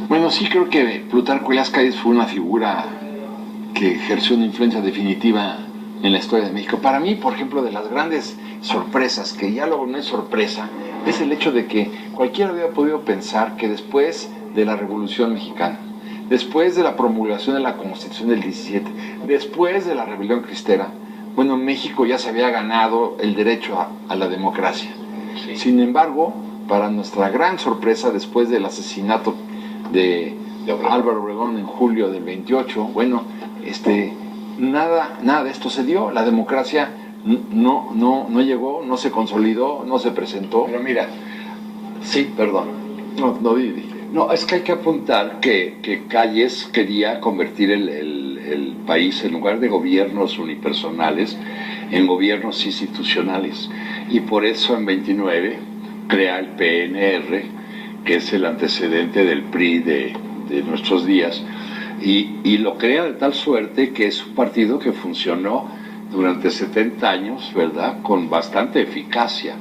Bueno, sí creo que Plutarco Elías Calles fue una figura que ejerció una influencia definitiva en la historia de México. Para mí, por ejemplo, de las grandes sorpresas, que ya luego no es sorpresa, es el hecho de que cualquiera había podido pensar que después de la Revolución Mexicana, después de la promulgación de la Constitución del 17, después de la Rebelión Cristera, bueno, México ya se había ganado el derecho a la democracia. Sí. Sin embargo, para nuestra gran sorpresa, después del asesinato de Álvaro Obregón en julio del 28, bueno, nada de esto se dio. La democracia no llegó, no se consolidó, no se presentó. Pero mira, sí, perdón. No, Vivi. No, es que hay que apuntar que Calles quería convertir el país, en lugar de gobiernos unipersonales, en gobiernos institucionales. Y por eso en 29 crea el PNR, que es el antecedente del PRI de nuestros días, y lo crea de tal suerte que es un partido que funcionó durante 70 años, ¿verdad?, con bastante eficacia.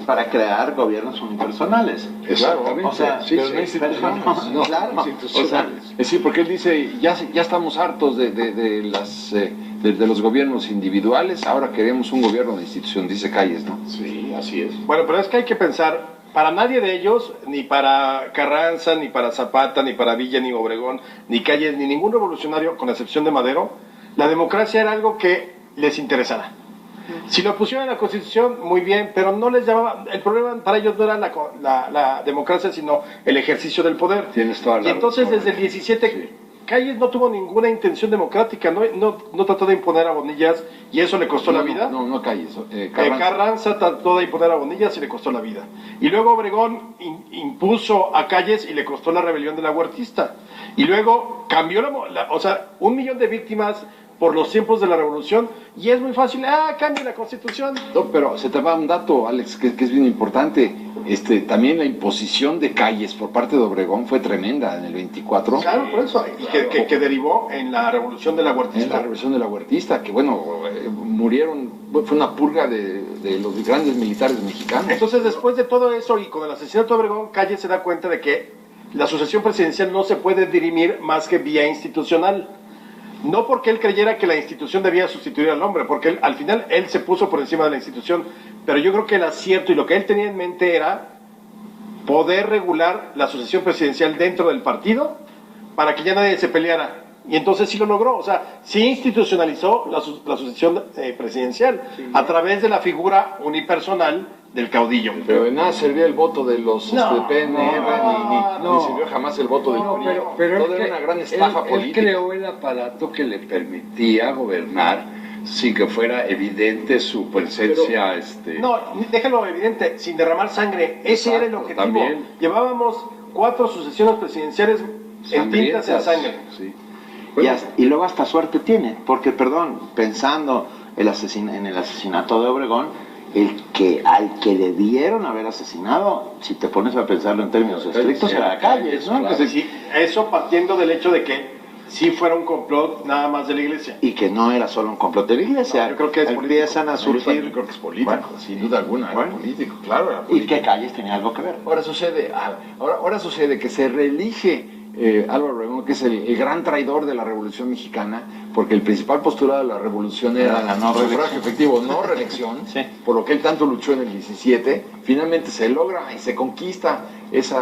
Para crear gobiernos unipersonales. Exactamente. O sea, sí, pero sí, no institucionales. no, claro. institucionales. O sea, sí, porque él dice, ya estamos hartos de los gobiernos individuales, ahora queremos un gobierno de institución, dice Calles, ¿no? Sí, así es. Bueno, pero es que hay que pensar, para nadie de ellos, ni para Carranza, ni para Zapata, ni para Villa, ni Obregón, ni Calles, ni ningún revolucionario, con excepción de Madero, la democracia era algo que les interesara. Si lo pusieron en la Constitución, muy bien, pero no les llamaba. El problema para ellos no era la democracia, sino el ejercicio del poder. Tienes toda la y entonces, razón. desde el 17, sí, Calles no tuvo ninguna intención democrática, no trató de imponer a Bonillas, y eso le costó la vida. No Calles. Carranza trató de imponer a Bonillas y le costó la vida. Y luego Obregón impuso a Calles y le costó la rebelión de la Huertista. Y luego cambió o sea, 1 millón de víctimas por los tiempos de la revolución, y es muy fácil, cambia la Constitución. No, pero se te va un dato, Alex, que es bien importante. También la imposición de Calles por parte de Obregón fue tremenda en el 24. Claro, por eso, y que derivó en la revolución de la Huertista. En la revolución de la Huertista, que bueno, murieron, fue una purga de los grandes militares mexicanos. Entonces, después de todo eso, y con el asesinato de Obregón, Calles se da cuenta de que la sucesión presidencial no se puede dirimir más que vía institucional. No porque él creyera que la institución debía sustituir al hombre, porque al final él se puso por encima de la institución, pero yo creo que el acierto y lo que él tenía en mente era poder regular la sucesión presidencial dentro del partido para que ya nadie se peleara. Y entonces sí lo logró, o sea, sí institucionalizó la sucesión presidencial, sí, a través de la figura unipersonal del caudillo. Pero de nada servía el voto de los PNR, ni sirvió jamás el voto del PRI. Pero todo era una gran estafa política. Él creó el aparato que le permitía gobernar sin que fuera evidente su presencia. No, déjalo evidente, sin derramar sangre. Ese era el objetivo. También. Llevábamos 4 sucesiones presidenciales tintas en sangre. Sí. Y luego hasta suerte tiene, porque, pensando en el asesinato de Obregón, al que le dieron haber asesinado, si te pones a pensarlo en términos estrictos, era Calles, ¿no? Claro. Sí, eso partiendo del hecho de que sí fuera un complot nada más de la iglesia. Y que no era solo un complot de la iglesia. No, yo creo que empiezan a surgir. Yo creo que es político, sin duda alguna, era político, claro. Era político. Y que Calles tenía algo que ver. Ahora sucede que se reelige Álvaro Obregón, que es el gran traidor de la Revolución Mexicana, porque el principal postulado de la Revolución era la no reelección, efectivo, no reelección, sí, por lo que él tanto luchó en el 17, finalmente se logra y se conquista ese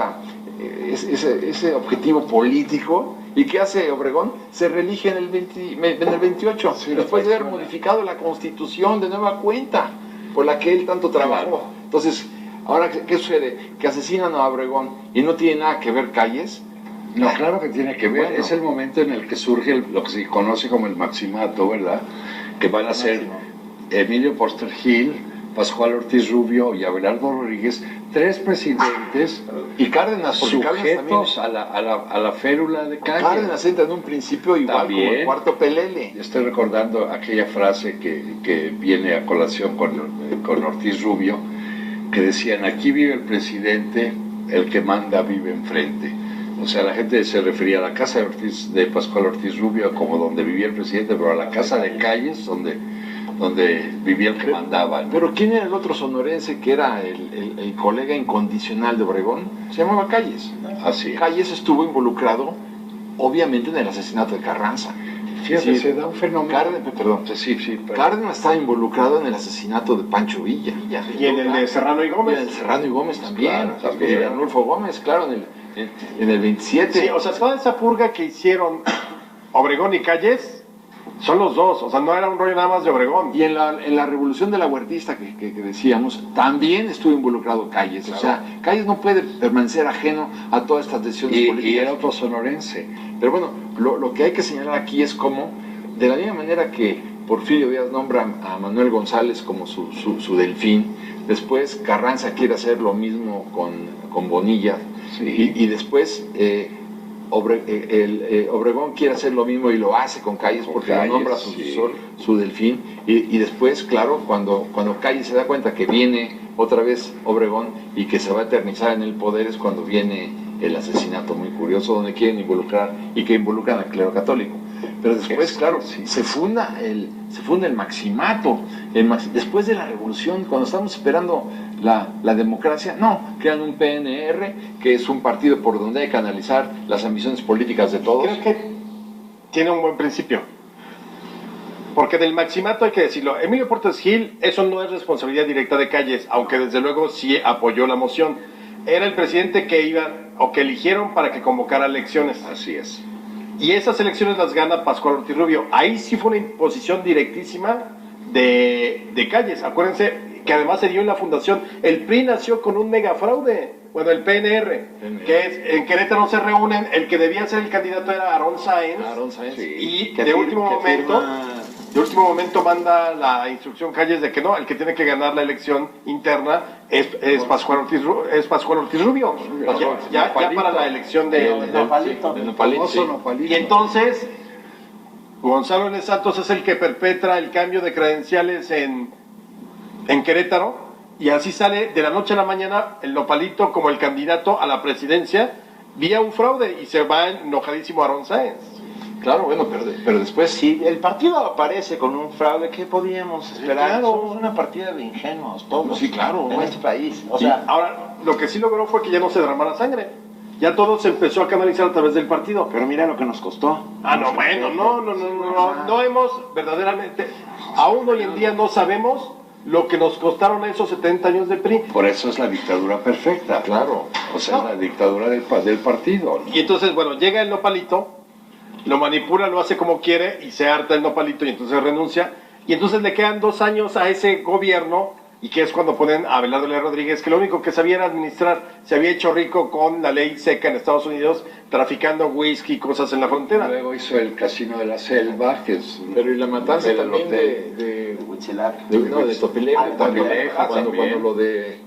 objetivo político. ¿Y qué hace Obregón? Se reelige en el 28, sí, después de haber modificado la Constitución de nueva cuenta, por la que él tanto trabajó. Claro. Entonces, ahora, ¿qué sucede? Que asesinan a Obregón y no tiene nada que ver Calles. No, claro que tiene que ver. Bueno, es el momento en el que surge lo que se conoce como el maximato, ¿verdad? Que van a ser Emilio Porter Gil, Pascual Ortiz Rubio y Abelardo Rodríguez, 3 presidentes, y Cárdenas, sujetos a la férula de Calles. Cárdenas entra en un principio igual también, como el cuarto pelele. Yo estoy recordando aquella frase que viene a colación con Ortiz Rubio, que decían: aquí vive el presidente el que manda vive enfrente. O sea, la gente se refería a la casa de Pascual Ortiz Rubio como donde vivía el presidente, pero a la casa de Calles donde vivía el que mandaba, ¿no? Pero ¿quién era el otro sonorense que era el colega incondicional de Obregón? Se llamaba Calles. Así es. Calles estuvo involucrado, obviamente, en el asesinato de Carranza. Fíjate, Sí, se da un fenómeno. Cárdenas estaba involucrado en el asesinato de Pancho Villa. Y en el de Serrano y Gómez. Y en el Serrano y Gómez también. Claro, también. Y Arnulfo Gómez, claro, en el 27. Sí, o sea, toda esa purga que hicieron Obregón y Calles son los dos, o sea, no era un rollo nada más de Obregón. Y en la revolución de la huertista que decíamos, también estuvo involucrado Calles. Claro. O sea, Calles no puede permanecer ajeno a todas estas decisiones políticas. Y era otro sonorense. Pero bueno, lo que hay que señalar aquí es cómo, de la misma manera que Porfirio Díaz nombra a Manuel González como su delfín, después Carranza quiere hacer lo mismo con Bonilla, Sí. y después Obregón quiere hacer lo mismo y lo hace con Calles porque Calles, lo nombra su sucesor, su delfín, y después, claro, cuando Calles se da cuenta que viene otra vez Obregón y que se va a eternizar en el poder, es cuando viene el asesinato muy curioso donde quieren involucrar y que involucran al clero católico. Pero después, claro, se funda el maximato. Después de la revolución, cuando estamos esperando la democracia, no, crean un PNR, que es un partido por donde hay que analizar las ambiciones políticas de todos. Creo que tiene un buen principio. Porque del maximato hay que decirlo, Emilio Portes Gil, eso no es responsabilidad directa de Calles, aunque desde luego sí apoyó la moción. Era el presidente que eligieron para que convocara elecciones. Así es. Y esas elecciones las gana Pascual Ortiz Rubio. Ahí sí fue una imposición directísima de Calles. Acuérdense que además se dio en la fundación. El PRI nació con un megafraude. Bueno, el PNR, que es, en Querétaro se reúnen, el que debía ser el candidato era Aarón Sáenz. Y de último momento manda la instrucción Calles de que no, el que tiene que ganar la elección interna es Pascual Ortiz Rubio. Ya para la elección de Nopalito. Y entonces Gonzalo N. Santos es el que perpetra el cambio de credenciales en Querétaro, y así sale de la noche a la mañana el Nopalito como el candidato a la presidencia vía un fraude, y se va enojadísimo Aarón Sáenz. Claro, bueno, pero después... Si el partido aparece con un fraude, ¿qué podíamos esperar? Claro. Somos una partida de ingenuos todos. Sí, claro. En este país. O Y sea, ahora, lo que sí logró fue que ya no se derramara sangre. Ya todo se empezó a canalizar a través del partido. pero mira lo que nos costó. No hemos verdaderamente, aún hoy en día no sabemos lo que nos costaron esos 70 años de PRI. Por eso es la dictadura perfecta. Claro. O sea, la dictadura del partido, ¿no? Y entonces, bueno, llega el Nopalito, lo manipula, lo hace como quiere y se harta el Nopalito y entonces renuncia. Y entonces le quedan 2 años a ese gobierno, y que es cuando ponen a Abelardo Leal Rodríguez, que lo único que sabía era administrar. Se había hecho rico con la ley seca en Estados Unidos, traficando whisky y cosas en la frontera. Luego hizo el Casino de la Selva, que es... Pero y la matanza del también hotel. de Huitzilac. Topilejo, también, Topilejo cuando también. lo de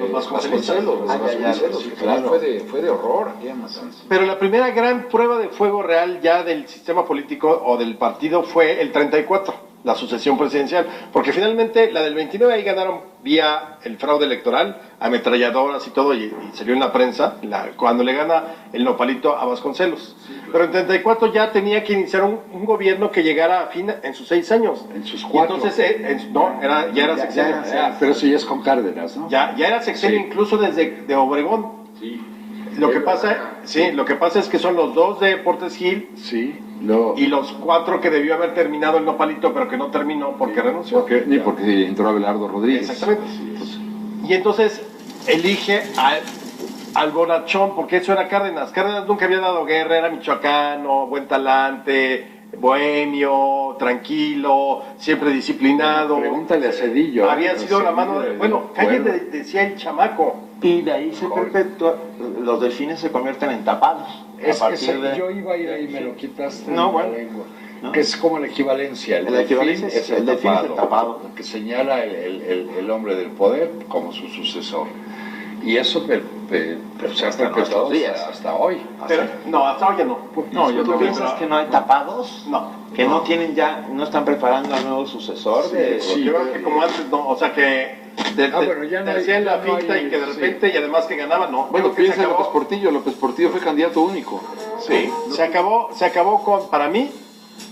Los Vasconcelos. Vasconcelos, que claro. fue de horror aquella matanza. Pero la primera gran prueba de fuego real ya del sistema político o del partido fue el 34, la sucesión presidencial, porque finalmente la del 29 ahí ganaron vía el fraude electoral, ametralladoras y todo, y salió en la prensa cuando le gana el Nopalito a Vasconcelos. Pero en 34 ya tenía que iniciar un gobierno que llegara a fin en sus 6 años. En sus Y 4. entonces, ya era sexenio. Pero eso ya es con Cárdenas, ¿no? Ya era sexenio Sí. incluso desde de Obregón. Sí. Lo que pasa es que son los 2 de Portes Gil Sí. y los 4 que debió haber terminado el Nopalito, pero que no terminó porque renunció. Ni porque entró Abelardo Rodríguez. Exactamente. Y entonces elige al bonachón, porque eso era Cárdenas. Cárdenas nunca había dado guerra, era michoacano, buen talante, bohemio, tranquilo, siempre disciplinado. Pregúntale a Cedillo. Había sido la mano de... Bueno, Calles decía el chamaco. Y de ahí se perpetúa, los delfines se convierten en tapados. Yo iba a ir ahí, me lo quitaste. No, de la bueno. lengua. ¿No? Que es como la equivalencia. La equivalencia es el delfín es el tapado. Que señala el hombre del poder como su sucesor. Y eso pero se ha Hasta perpetuado nuestros días. hasta hoy. Pero, no, hasta hoy ya no. No, yo ¿Tú también. piensas que no hay tapados? No. Que no tienen ya, no están preparando al nuevo sucesor de... Sí, yo creo que como antes no, o sea que bueno, ya no hay- hacían la ya no finta hay- y que de sí. repente y además que ganaba, no. Bueno, Creo que piensa en López Portillo fue candidato único. Sí. se acabó con, para mí,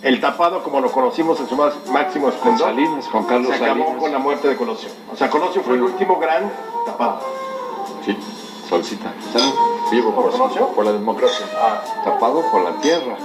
el tapado como lo conocimos en su máximo Con esplendor. Salinas, con Carlos Se acabó Salinas. con la muerte de Colosio. O sea, Colosio fue el último gran tapado. Sí, Solcita. Salud. Vivo ¿Por Colosio? por la democracia. Tapado por la tierra.